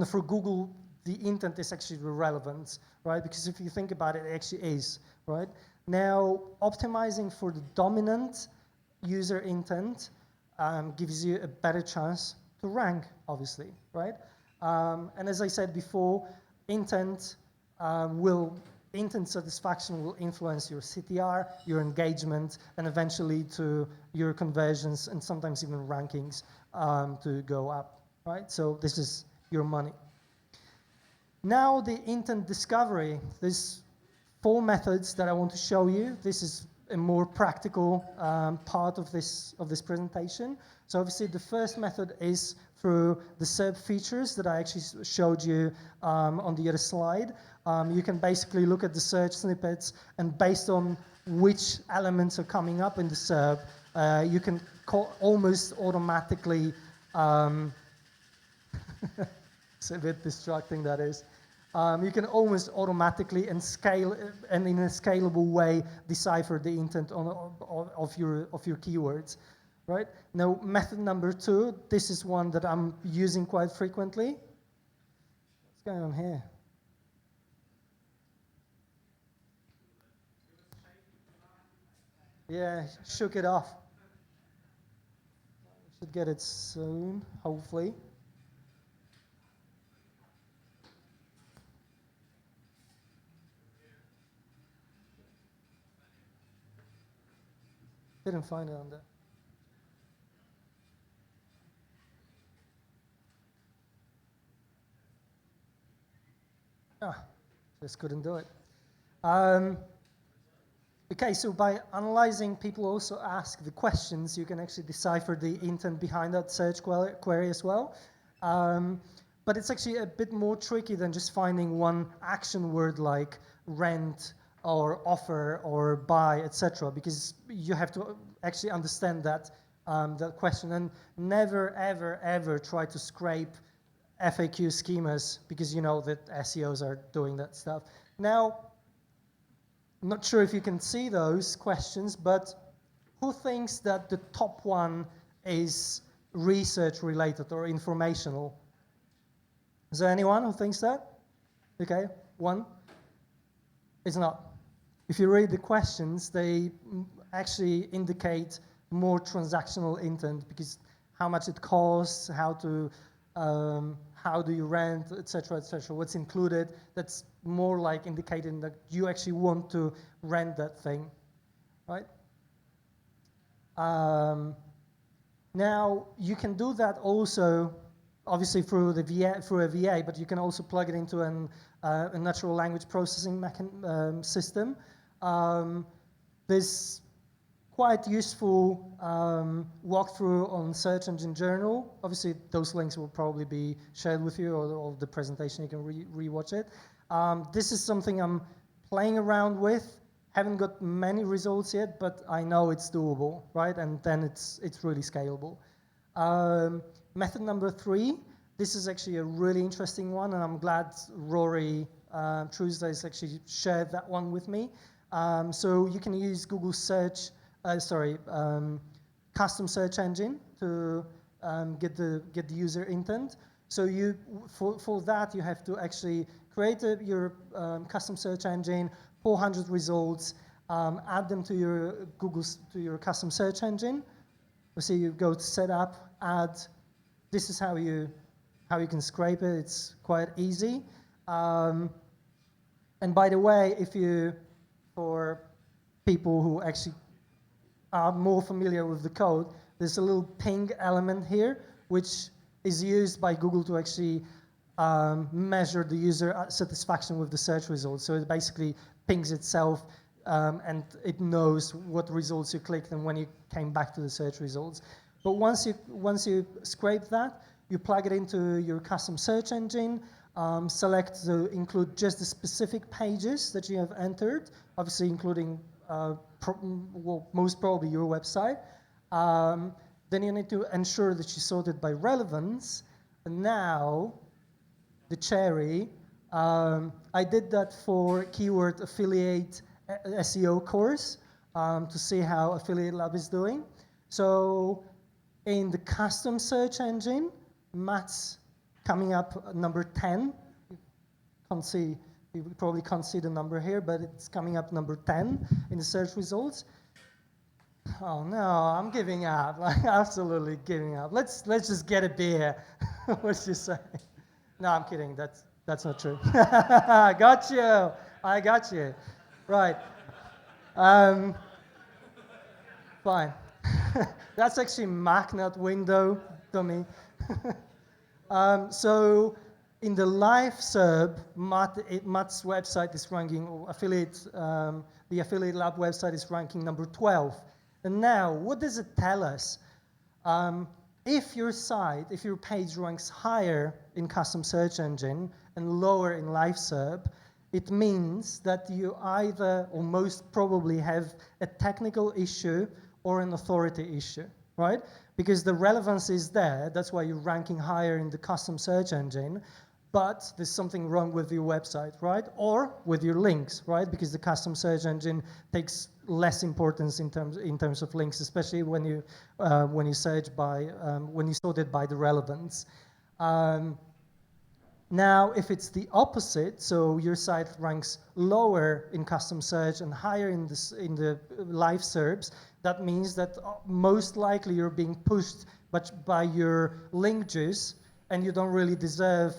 for Google, the intent is actually relevant, right? Because if you think about it, it actually is, right? Now, optimizing for the dominant user intent gives you a better chance to rank, obviously, right? And as I said before, intent satisfaction will influence your CTR, your engagement, and eventually to your conversions and sometimes even rankings to go up, right? So this is your money. Now the intent discovery. There's 4 methods that I want to show you. This is a more practical part of this presentation. So obviously the first method is through the SERP features that I actually showed you on the other slide. You can basically look at the search snippets, and based on which elements are coming up in the SERP, you can almost automatically it's a bit distracting, that is. You can almost automatically and in a scalable way decipher the intent of your keywords, right? Now, method number 2, this is one that I'm using quite frequently. What's going on here? Yeah, shook it off. Should get it soon, hopefully. Didn't find it on there. Ah, just couldn't do it. Okay, so by analyzing, people also ask the questions. You can actually decipher the intent behind that search query as well. But it's actually a bit more tricky than just finding one action word like rent or offer or buy, etc. Because you have to actually understand that that question, and never, ever, ever try to scrape FAQ schemas because you know that SEOs are doing that stuff. Now, I'm not sure if you can see those questions, but who thinks that the top one is research related or informational? Is there anyone who thinks that? Okay, one. It's not. If you read the questions, they actually indicate more transactional intent because how much it costs, how do you rent, etc., what's included. That's more like indicating that you actually want to rent that thing, right? Now you can do that also, obviously through a VA, but you can also plug it into a natural language processing system. There's quite useful walkthrough on Search Engine Journal. Obviously, those links will probably be shared with you, or the presentation, you can re-watch it. This is something I'm playing around with. Haven't got many results yet, but I know it's doable, right? And then it's really scalable. Method number 3, this is actually a really interesting one, and I'm glad Rory Truesday's actually shared that one with me. So you can use Google Search, custom search engine to get the user intent. So for that you have to actually create your custom search engine, 400 results, add them to your custom search engine. So you go to setup, add. This is how you can scrape it. It's quite easy. And by the way, for people who actually are more familiar with the code, there's a little ping element here, which is used by Google to actually measure the user satisfaction with the search results. So it basically pings itself, and it knows what results you clicked and when you came back to the search results. But once you scrape that, you plug it into your custom search engine, select to include just the specific pages that you have entered, obviously including most probably your website. Then you need to ensure that you sort it by relevance. And now, the cherry, I did that for keyword affiliate SEO course to see how Affiliate Lab is doing. So in the custom search engine, Matt's coming up number 10. You probably can't see the number here, but it's coming up number 10 in the search results. Oh no, I'm giving up. Like, absolutely giving up. Let's just get a beer. What you say? No, I'm kidding. That's not true. I got you. Right. Fine. That's actually Mac, not window, dummy. So in the live SERP, Matt's website is ranking, the Affiliate Lab website is ranking number 12. And now, what does it tell us? If your page ranks higher in custom search engine and lower in live SERP, it means that you either, or most probably, have a technical issue or an authority issue, right? Because the relevance is there, that's why you're ranking higher in the custom search engine, but there's something wrong with your website, right? Or with your links, right? Because the custom search engine takes less importance in terms of links, especially when you search by when you sort it by the relevance. Now, if it's the opposite, so your site ranks lower in custom search and higher in the live SERPs, that means that most likely you're being pushed by your link juice, and you don't really deserve,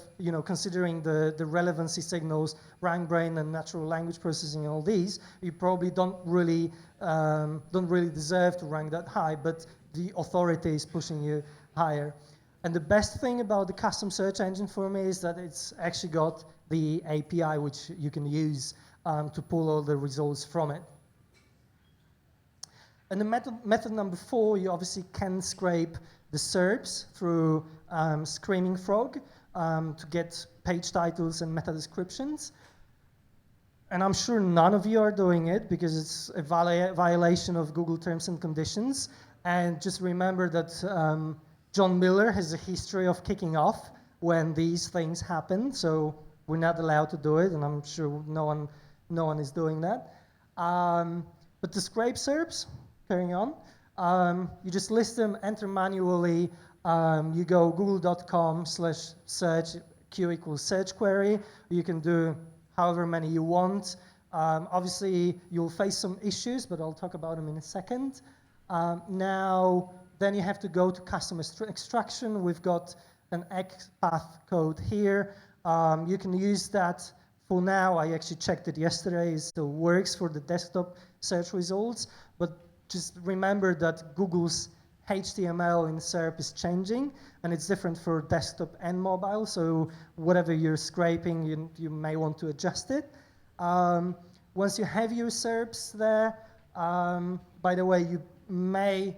considering the relevancy signals, RankBrain and natural language processing and all these, you probably don't really deserve to rank that high, but the authority is pushing you higher. And the best thing about the custom search engine for me is that it's actually got the API which you can use to pull all the results from it. And the method number 4, you obviously can scrape the SERPs through Screaming Frog to get page titles and meta descriptions. And I'm sure none of you are doing it because it's a violation of Google terms and conditions. And just remember that John Miller has a history of kicking off when these things happen, so we're not allowed to do it, and I'm sure no one is doing that. But the scrape SERPs, carrying on, you just list them, enter manually. You go google.com/search q equals search query. You can do however many you want. Obviously, you'll face some issues, but I'll talk about them in a second. Then you have to go to custom extraction. We've got an XPath code here. You can use that for now. I actually checked it yesterday. It still works for the desktop search results. But just remember that Google's HTML in SERP is changing, and it's different for desktop and mobile. So whatever you're scraping, you may want to adjust it. Once you have your SERPs there, by the way, you may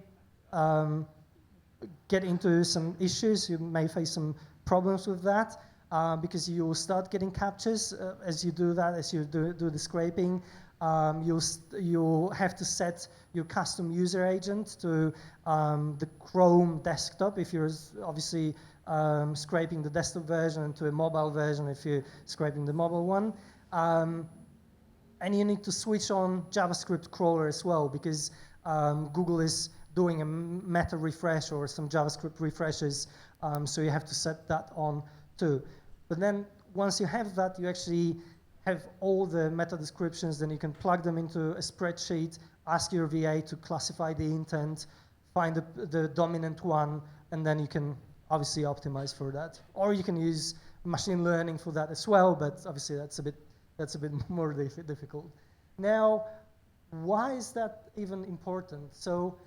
get into some issues. You may face some problems with that because you will start getting captures as you do that, as you do the scraping. You'll have to set your custom user agent to the Chrome desktop if you're obviously scraping the desktop version, and to a mobile version if you're scraping the mobile one. And you need to switch on JavaScript crawler as well because Google is doing a meta refresh or some JavaScript refreshes, so you have to set that on too. But then once you have that, you actually have all the meta descriptions, then you can plug them into a spreadsheet, ask your VA to classify the intent, find the dominant one, and then you can obviously optimize for that. Or you can use machine learning for that as well, but obviously that's a bit more difficult. Now, why is that even important? So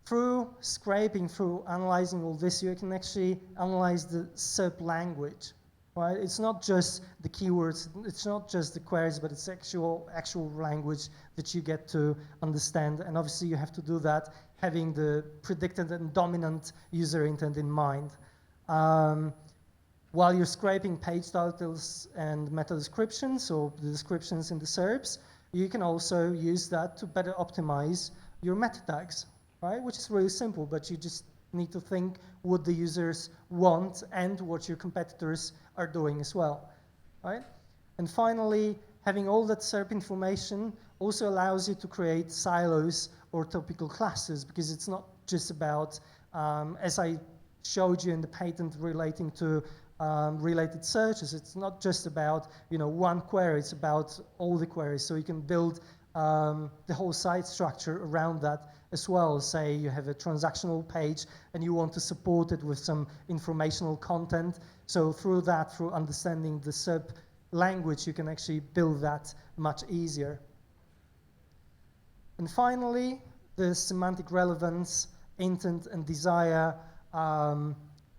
through scraping, through analyzing all this, you can actually analyze the SERP language, right? It's not just the keywords, it's not just the queries, but it's actual language that you get to understand. And obviously you have to do that having the predicted and dominant user intent in mind. While you're scraping page titles and meta descriptions, or the descriptions in the SERPs, you can also use that to better optimize your meta tags, right? Which is really simple, but you just need to think what the users want and what your competitors are doing as well, right? And finally, having all that SERP information also allows you to create silos or topical classes, because it's not just about, as I showed you in the patent relating to related searches, it's not just about one query, it's about all the queries. So you can build the whole site structure around that as well. Say you have a transactional page and you want to support it with some informational content. So through understanding the SERP language, you can actually build that much easier. And finally, the semantic relevance, intent, and desire.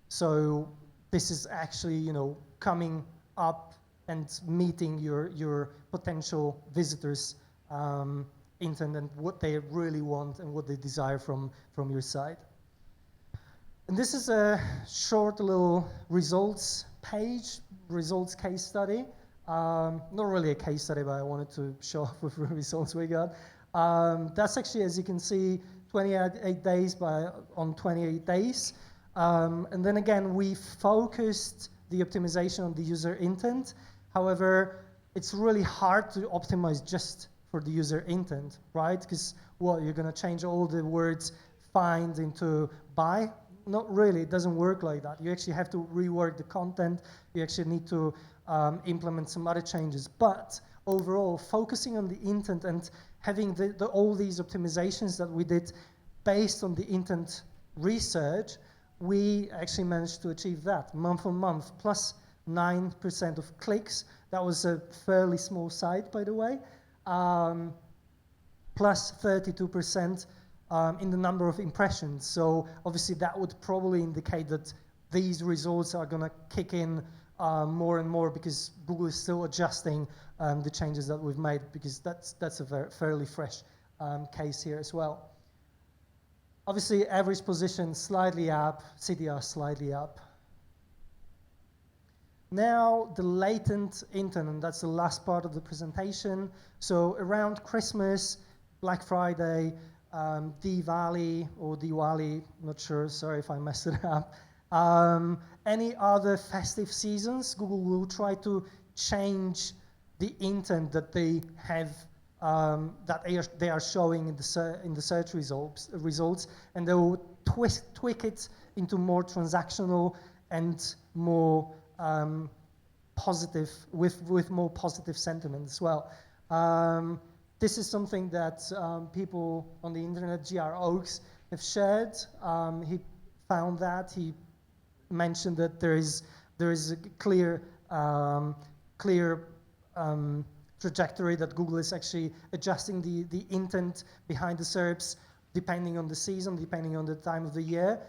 So this is actually, coming up and meeting your potential visitors' intent and what they really want and what they desire from your site. And this is a short little results page, results case study. Not really a case study, but I wanted to show off with the results we got. That's actually, as you can see, 28 days on 28 days. And then again, we focused the optimization on the user intent. However, it's really hard to optimize just for the user intent, right? Because you're going to change all the words find into buy? not really. It doesn't work like that. You actually have to rework the content. You actually need to implement some other changes. But overall, focusing on the intent and having all these optimizations that we did based on the intent research, we actually managed to achieve that month on month, plus 9% of clicks. That was a fairly small site, by the way. Plus 32% in the number of impressions. So obviously that would probably indicate that these results are gonna kick in more and more, because Google is still adjusting the changes that we've made, because that's a fairly fresh case here as well. Obviously average position slightly up, CTR slightly up. Now the latent intent, and that's the last part of the presentation. So around Christmas, Black Friday, Diwali or Diwali, not sure, sorry if I messed it up. Any other festive seasons, Google will try to change the intent that they have, that they are showing in the search results, and they will tweak it into more transactional and more positive, with more positive sentiment as well. This is something that people on the internet, GR Oaks, have shared. He found that. He mentioned that there is a clear trajectory that Google is actually adjusting the intent behind the SERPs depending on the season, depending on the time of the year.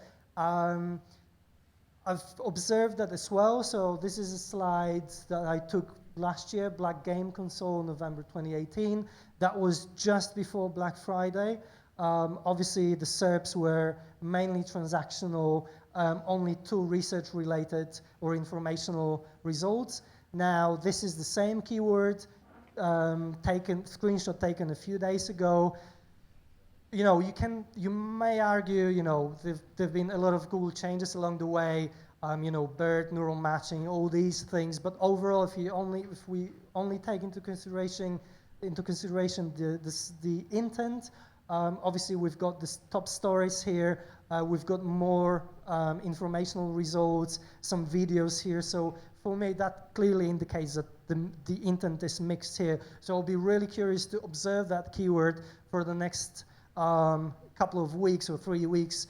I've observed that as well. So this is a slide that I took last year, Black Game Console, November 2018. That was just before Black Friday. Obviously, the SERPs were mainly transactional, only 2 research-related or informational results. Now, this is the same keyword, screenshot taken a few days ago. You know, you may argue, you know, there've been a lot of Google changes along the way, you know, BERT, neural matching, all these things. But overall, if we only take into consideration the intent, obviously we've got the top stories here. We've got more informational results, some videos here. So for me, that clearly indicates that the intent is mixed here. So I'll be really curious to observe that keyword for the next couple of weeks or 3 weeks,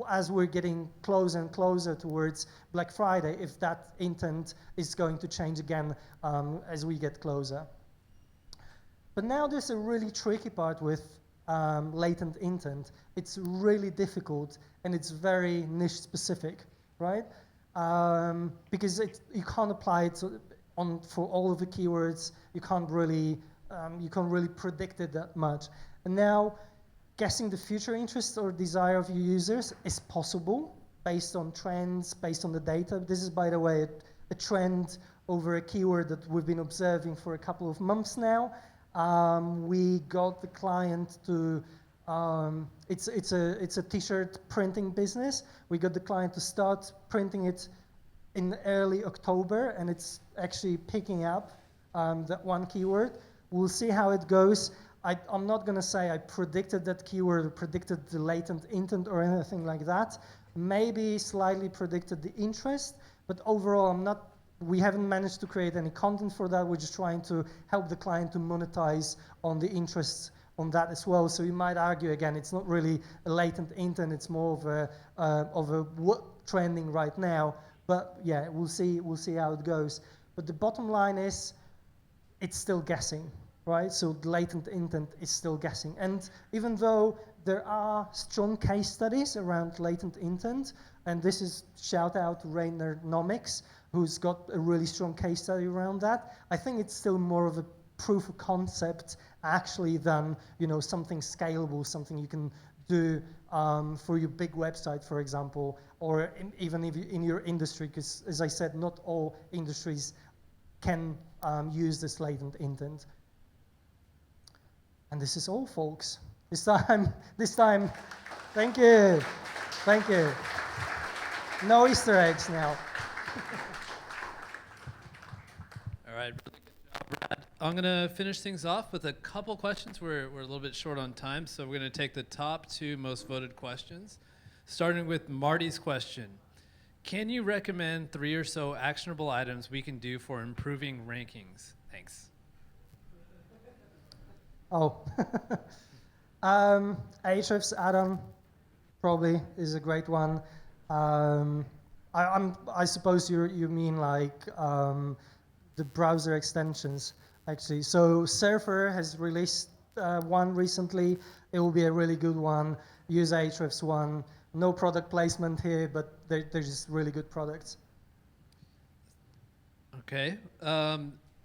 as we're getting closer and closer towards Black Friday, if that intent is going to change again as we get closer. But now there's a really tricky part with latent intent. It's really difficult and it's very niche specific, right? Because you can't apply it for all of the keywords. You can't really predict it that much. And now, guessing the future interest or desire of your users is possible based on trends, based on the data. This is, by the way, a trend over a keyword that we've been observing for a couple of months now. We got the client to, it's a t-shirt printing business. We got the client to start printing it in early October, and it's actually picking up that one keyword. We'll see how it goes. I'm not going to say I predicted that keyword or predicted the latent intent or anything like that. Maybe slightly predicted the interest, but overall we haven't managed to create any content for that. We're just trying to help the client to monetize on the interest on that as well. So you might argue, again, it's not really a latent intent, it's more of a what trending right now. But yeah, we'll see how it goes. But the bottom line is, it's still guessing. Right, so the latent intent is still guessing. And even though there are strong case studies around latent intent, and this is shout out to Rainernomics, who's got a really strong case study around that, I think it's still more of a proof of concept actually than, you know, something scalable, something you can do for your big website, for example, or even if in your industry, because as I said, not all industries can use this latent intent. And this is all, folks. This time, thank you. No Easter eggs now. All right, really good job, Brad. I'm gonna finish things off with a couple questions. We're a little bit short on time, so we're gonna take the top 2 most voted questions. starting with Marty's question. Can you recommend 3 or so actionable items we can do for improving rankings? Thanks. Oh, Ahrefs add-on probably is a great one. I suppose you mean like the browser extensions, actually. So Surfer has released one recently. It will be a really good one. Use Ahrefs one. No product placement here, but they're just really good products. Okay.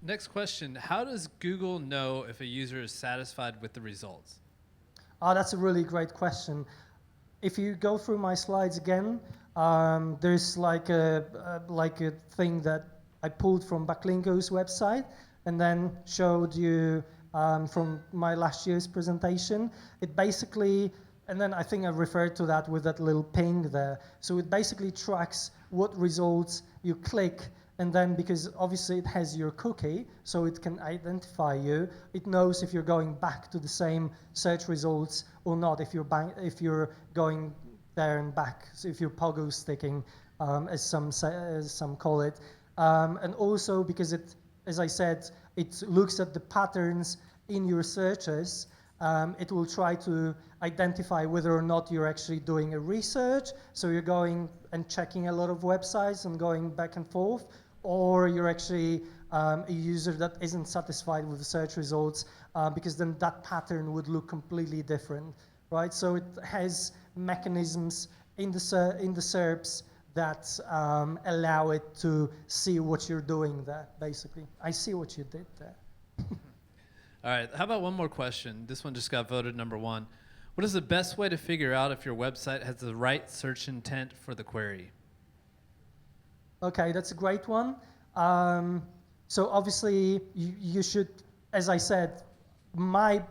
Next question. How does Google know if a user is satisfied with the results? Oh, that's a really great question. If you go through my slides again, there's like a thing that I pulled from Backlinko's website and then showed you from my last year's presentation. It basically, and then I think I referred to that with that little ping there. So it basically tracks what results you click, and then because obviously it has your cookie, so it can identify you. It knows if you're going back to the same search results or not, if you're going there and back, so if you're pogo sticking, as some call it. And also because it, as I said, it looks at the patterns in your searches. It will try to identify whether or not you're actually doing a research, so you're going and checking a lot of websites and going back and forth, or you're actually a user that isn't satisfied with the search results, because then that pattern would look completely different, right? So it has mechanisms in the SERPs that allow it to see what you're doing there, basically. I see what you did there. All right, how about one more question? This one just got voted number 1. What is the best way to figure out if your website has the right search intent for the query? Okay, that's a great one. So obviously you should, as I said, my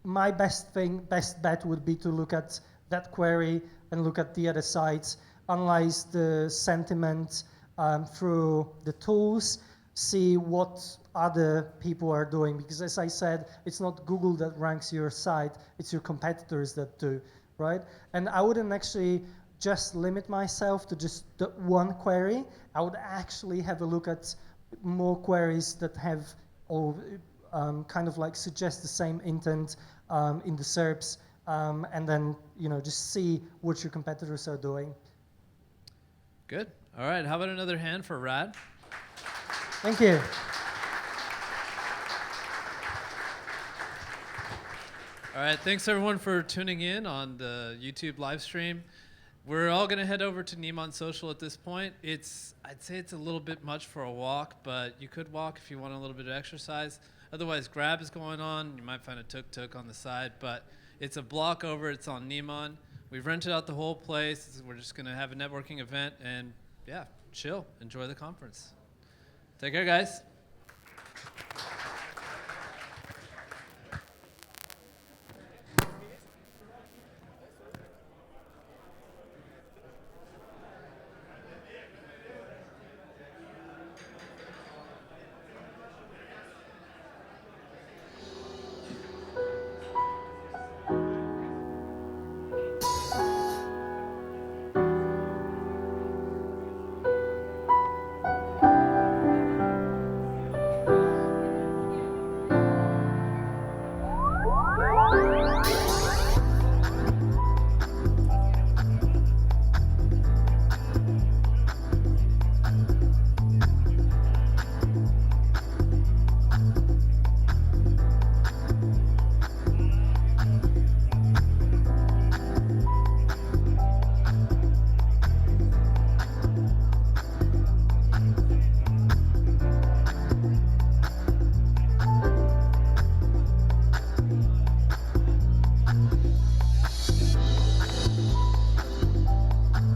best bet would be to look at that query and look at the other sites, analyze the sentiment through the tools, see what other people are doing, because as I said, it's not Google that ranks your site, it's your competitors that do, right? And I wouldn't actually just limit myself to just the one query. I would actually have a look at more queries that have or kind of like suggest the same intent in the SERPs, and then just see what your competitors are doing. Good. All right, how about another hand for Rad? Thank you. All right, thanks everyone for tuning in on the YouTube live stream. We're all gonna head over to Niemann Social at this point. I'd say it's a little bit much for a walk, but you could walk if you want a little bit of exercise. Otherwise, Grab is going on. You might find a tuk-tuk on the side, but it's a block over, it's on Niemann. We've rented out the whole place. We're just gonna have a networking event and yeah, chill, enjoy the conference. Take care, guys.